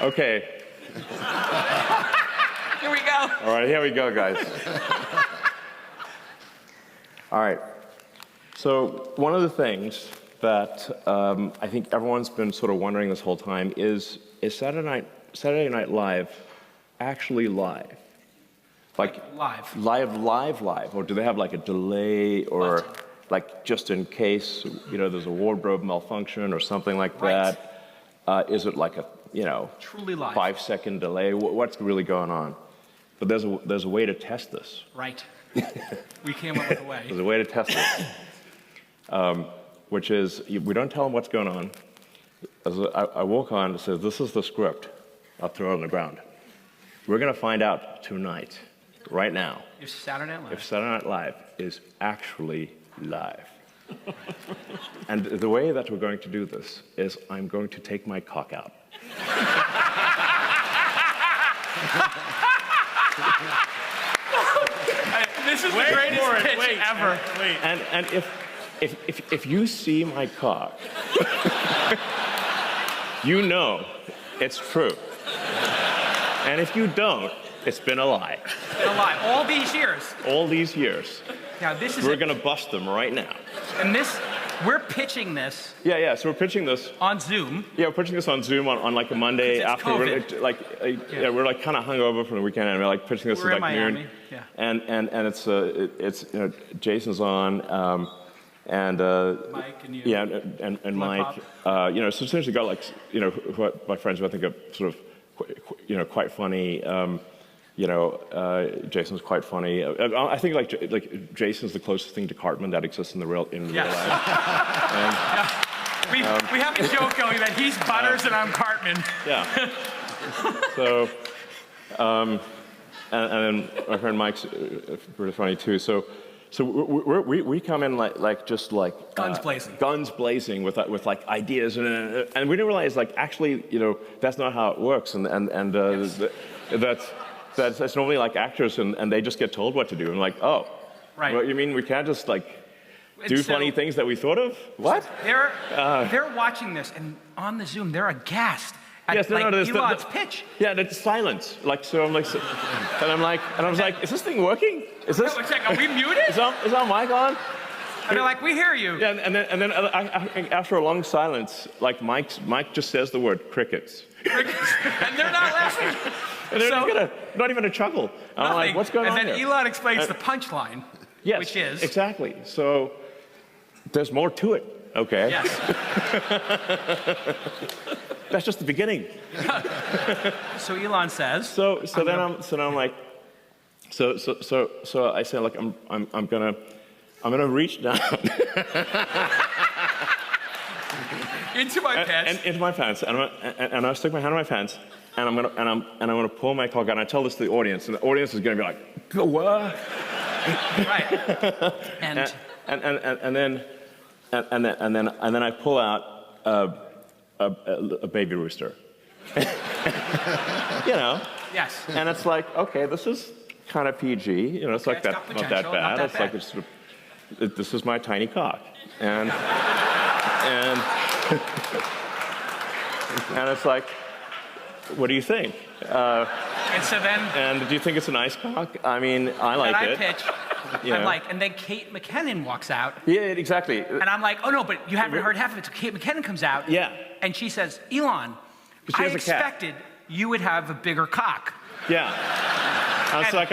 Okay. Here we go. All right, here we go, guys. All right. So one of the things that I think everyone's been sort of wondering this whole time is Saturday Night Live actually live? Like live? Live? Or do they have like a delay or like just in case, there's a wardrobe malfunction or something like that? Is it like a, truly live 5-second delay? What's really going on? But there's a way to test this. Right. We came up with a way. There's a way to test this, which is we don't tell them what's going on. I walk on and says, "This is the script." I'll throw it on the ground. We're going to find out tonight, right now, if Saturday Night Live is actually live. And the way that we're going to do this is I'm going to take my cock out. This is the greatest pitch ever. And if you see my cock, you know it's true. And if you don't, it's been a lie. It's been a lie. All these years. All these years. Now this is. We're gonna bust them right now. And we're pitching this. Yeah. So we're pitching this on Zoom. Yeah, we're pitching this on Zoom on like a Monday after we're we're like kind of hungover from the weekend, and we're like pitching this at like noon. Yeah. And it's Jason's on, and Mike and you. Yeah, and Mike. So essentially got like who my friends who I think are sort of quite funny. Jason's quite funny. I think like Jason's the closest thing to Cartman that exists in real life. Yeah. We have a joke going that he's Butters and I'm Cartman. Yeah. So, and then my friend Mike's pretty funny too. So we come in like guns blazing with like ideas and we didn't realize like actually that's not how it works and yes. That's normally like actors and they just get told what to do and like, oh, right. What, you mean we can't just like do funny things that we thought of? What? They're watching this and on the Zoom they're aghast at Elon's pitch. Yeah, that's silence. Like so I'm like, and I was like, is this thing working? Is this? Are we muted? Is our mic on? And they're like, we hear you. Yeah, and then after a long silence, like Mike just says the word crickets. Crickets, and they're not laughing. And they're not even a chuckle. I'm like, what's going on here? And then Elon explains the punchline, yes, which is... exactly. So there's more to it, okay? Yes. That's just the beginning. So Elon says... So I'm like, I say like I'm gonna reach down into my pants. Into my pants, and I stick my hand in my pants, and I'm gonna pull my cock out. And I tell this to the audience, and the audience is gonna be like, what? Right. And then I pull out a baby rooster. Yes. And it's like, okay, this is kind of PG. It's like not that bad. It's like this is my tiny cock, and it's like, what do you think? And so then... And do you think it's a nice cock? I mean, I like it. And I pitch. And then Kate McKinnon walks out. Yeah, exactly. And I'm like, oh no, but you haven't heard half of it. So Kate McKinnon comes out. Yeah. And she says, Elon, I expected you would have a bigger cock. Yeah. I was like,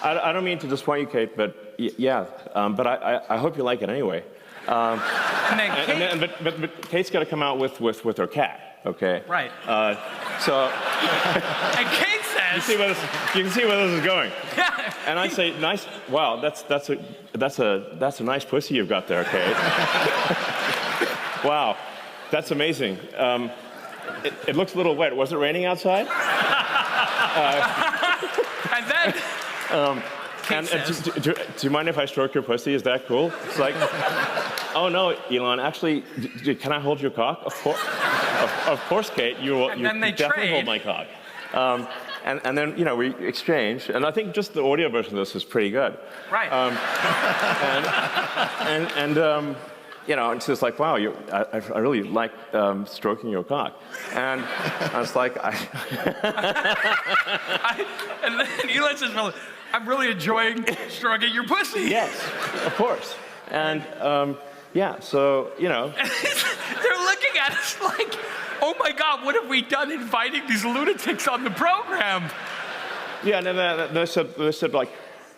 I don't mean to disappoint you, Kate, but yeah. But I hope you like it anyway. And then Kate... But Kate's got to come out with her cat, okay? Right. So... And Kate says... You can see where this is going. And I say, nice, wow, that's a nice pussy you've got there, Kate. Wow, that's amazing. It looks a little wet. Was it raining outside? And then... do you mind if I stroke your pussy? Is that cool? It's like, oh no, Elon, actually, can I hold your cock? Of course, Kate, you definitely hold my cock. And then, we exchange, and I think just the audio version of this is pretty good. Right. you know, and she's like, wow, I really like stroking your cock. And I was like, and then Elon says, well, I'm really enjoying stroking your pussy. Yes, of course. And yeah, so, you know. They're looking at us like, oh my God, what have we done inviting these lunatics on the program? Yeah, and then they said like,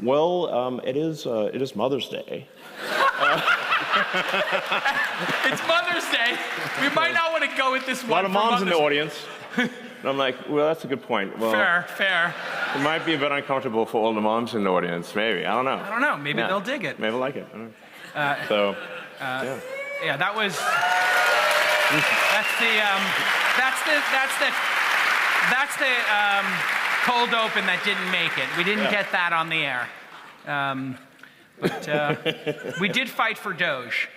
well, it is Mother's Day. It's Mother's Day. We might not want to go with this one. A lot of moms in the audience. And I'm like, well, that's a good point. Well, fair. It might be a bit uncomfortable for all the moms in the audience, maybe. I don't know. Maybe they'll dig it. Maybe they'll like it. I don't know. Yeah, that was. That's the cold open that didn't make it. We didn't get that on the air. But we did fight for Doge.